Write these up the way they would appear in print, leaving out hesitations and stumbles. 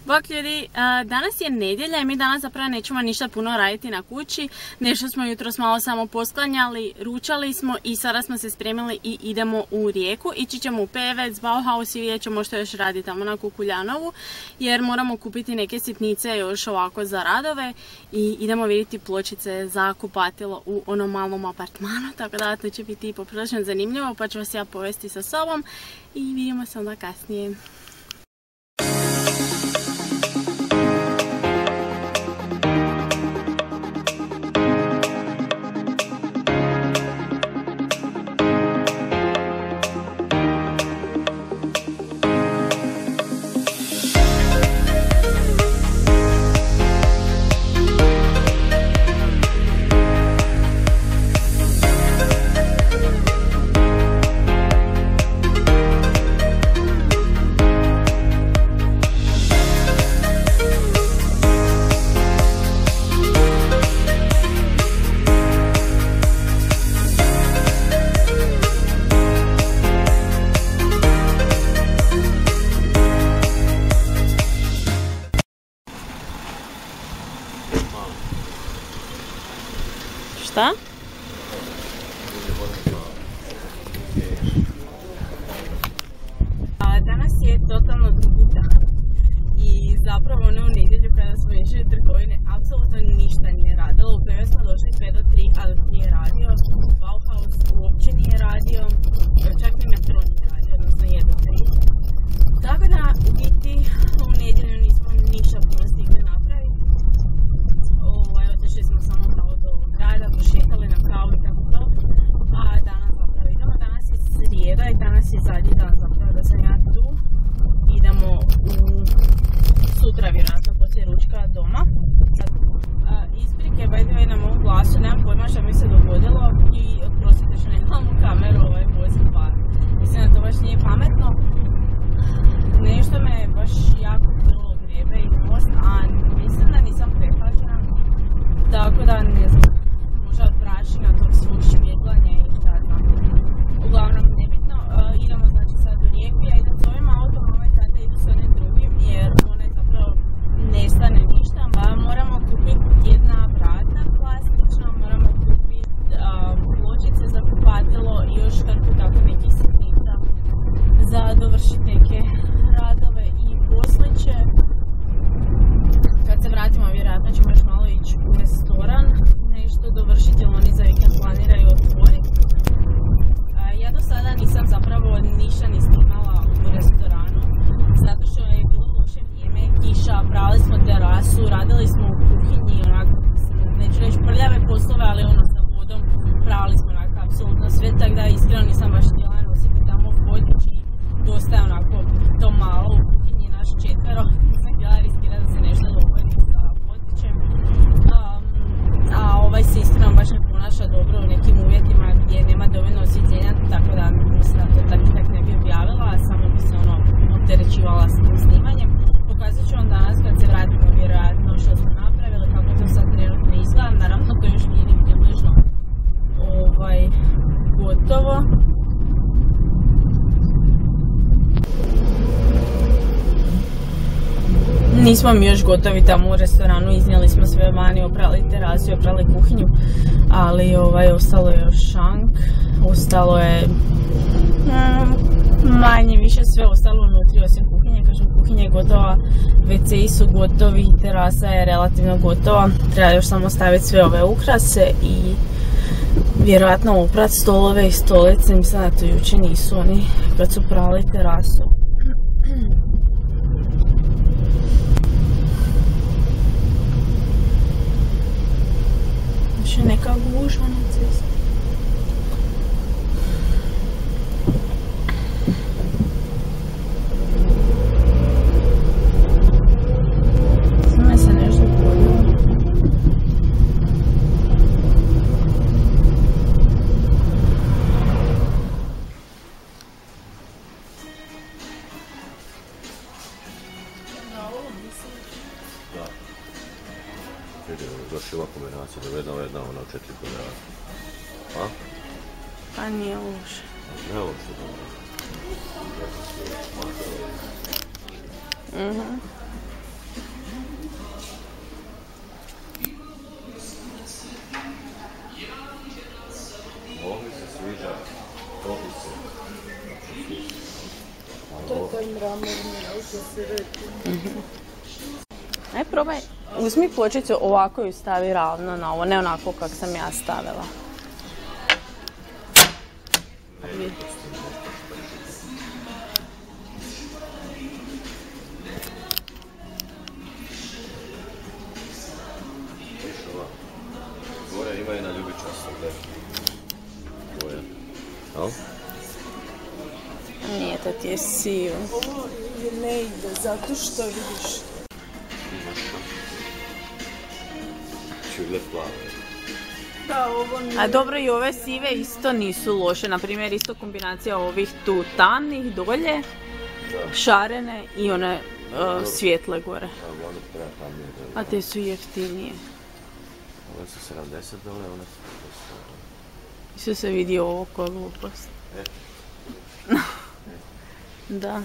Bok ljudi, danas je nedjelja i mi danas zapravo nećemo ništa puno raditi na kući. Nešto smo jutros malo samo posklanjali, ručali smo i sada smo se spremili i idemo u Rijeku. Ići ćemo u Pevec, Bauhaus i vidjet ćemo što još radi tamo na Kukuljanovu. Jer moramo kupiti neke sitnice još ovako za radove i idemo vidjeti pločice za kupatilo u onom malom apartmanu. Tako da to će biti poprilično zanimljivo pa ću vas ja povesti sa sobom i vidimo se onda kasnije. Šta? Danas je totalno drugi dan i zapravo u nedjelju kada smo išli u trgovine apsolutno ništa nije radilo. U Pevec smo došli sve do 3, ali nije radio. Bauhaus uopće nije radio, čak ni metro nije radio, odnosno 1 do 3. Tako da u biti u nedjelju nismo ništa puno stigli napraviti. Otišli smo samo malo do grada, pošetali na kavu i tako to. A danas zapravo idemo, danas je srijeda i danas je zadnji dan zapravo da sam ja tu. Idemo sutra vjerojatno poslije ručka doma. Isprike by the way na mom glasu, nemam pojma što mi se dogodilo i oprostite što nemam kameru vozim pa mislim da to baš nije pametno. Nešto me baš jako puno grijebe i nos, a mislim da nisam prehlađena. Tako da ne znam, možda od prašina, tog svog šmjetlanja i šta znam. Uglavnom nebitno, idemo znači sad u Rijeku, ja idem s ovim autom, mama i tata idu s onim drugim jer one zapravo ne stane ništa. Moramo kupiti jedna vrata plastična, moramo kupiti pločice za kupatilo i još hrpu tako nekih sitnica za dovršiti neke radove i posliće. Kad se vratimo vjerojatno ćemo još malo ići u restoran, nešto dovršiti jer oni za vikend planiraju otvoriti. Ja do sada nisam zapravo ništa ni snimala u restoranu, zato što je bilo loše vrijeme, kiša, prali smo terasu, radili smo u kuhinji, onako, neću reći prljave poslove, ali ono sa vodom, prali smo onako apsolutno sve, tako da iskreno nisam baš htjela nositi tamo vodič i dosta je onako to malo u kuhinji naš 4, nisam htjela riskirati da se nešto dogodi sa vodičem. A ovaj se iskreno baš ne ponaša dobro u nekim uvjetima gdje nema dovoljno osvjetljenja, tako da mislim da to tak ne bi objavila, a samo bi se ono opterećivala s tim snimanjem. Pokazat ću vam danas kad se vratimo vjerojatno što smo napravili, kako to sad trenutno izgleda, naravno to još nije ni približno gotovo. Nismo mi još gotovi tamo u restoranu, iznijeli smo sve vani, oprali terasu i oprali kuhinju, ali ostalo je još šank, ostalo je manje više sve ostalo unutri osim kuhinje. Kažem, kuhinja je gotova, WC-i su gotovi, terasa je relativno gotova, treba još samo staviti sve ove ukrase i vjerojatno oprat stolove i stolice. Mislim da to jučer nisu oni kad su prali terasu. Još je neka gužva na cesti. Sve se nešto podilo. Baš ova kombinacija, da jedna, ona 4 kvadrata. A? Pa nije loše. Ne uopšte dobro. Aj probaj, uzmi pločicu ovako ju stavi ravno na ovo, ne onako kak sam ja stavila. Gore ima jedna ljubičasta, gdje? Boja. Al? Nije, to ti je sivo. Ovo ne ide, zato što vidiš. Ču gled plave. Da, ovo nije. A dobro, i ove sive isto nisu loše. Naprimjer, isto kombinacija ovih tu tamnih dolje, šarene i one svijetle gore. Ono treba tamnije. A te su jeftinije. Ove su 70 dole, one su 50. Isto se vidi ovo koja glupost. Da.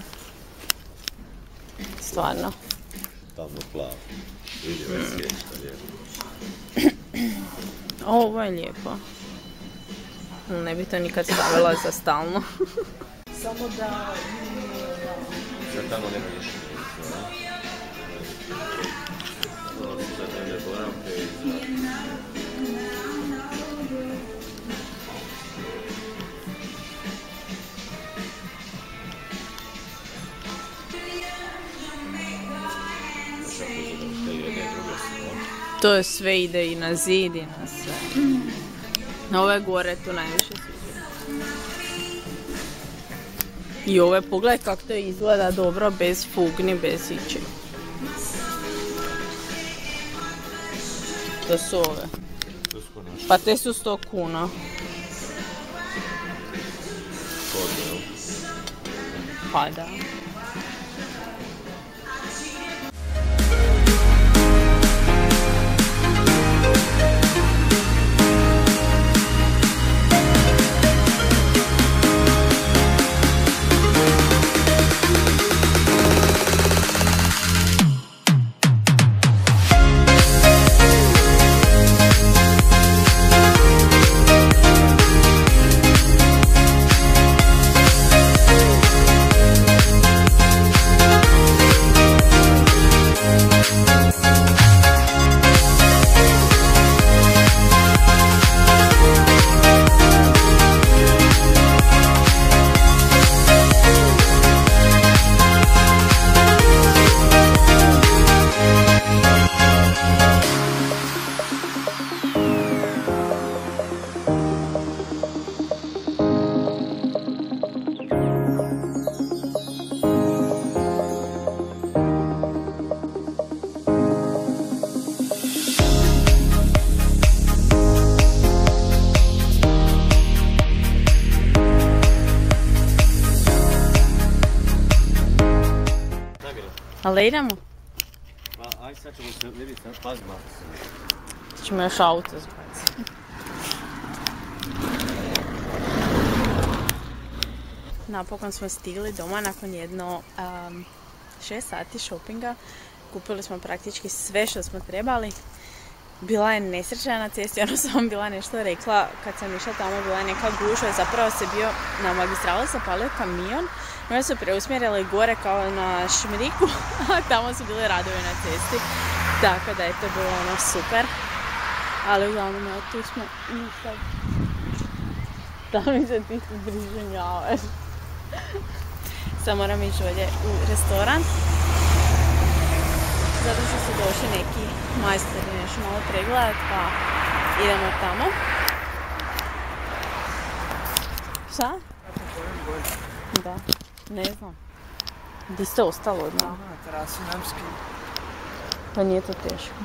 Stvarno. Tamno plavo. Vidi, već sječta lijepo. Ovo je lijepo. Ne bi to nikad stavila za stalno. Samo da... Sad tamo nema više ništa, ne? Ovo su za dnevne boravke i za... To sve ide i na zid i na sve. Ove gore tu najviše sviđa. I ove, pogledaj kako to izgleda dobro, bez fugni, bez ičeg. To su ove. Pa te su 100 kuna. Pa da. Ali idemo? Pa, aj sad ćemo se vidjeti, pazi malo se. Ćemo još auto zbaciti. Napokon smo stigli doma nakon jedno 6 sati shoppinga. Kupili smo praktički sve što smo trebali. Bila je nesreća na cesti, ono sam vam bila nešto rekla, kad sam išla tamo bila je neka gužva, zapravo se bio na magistrali zapalio kamion, i oni su preusmjerili gore kao na Šmriku, a tamo su bili radovi na cesti, tako da je to bilo ono super. Ali uglavnom, evo tu smo i sad, da mi se ti priženjavaš. Sad moram ići ovdje u restoran. Zato što su došli neki majstori nešto malo pregledat, pa idemo tamo. Šta? Da, ne znam. Gdje ste ostalo od nama? Na terasi Namski. Pa nije to teško.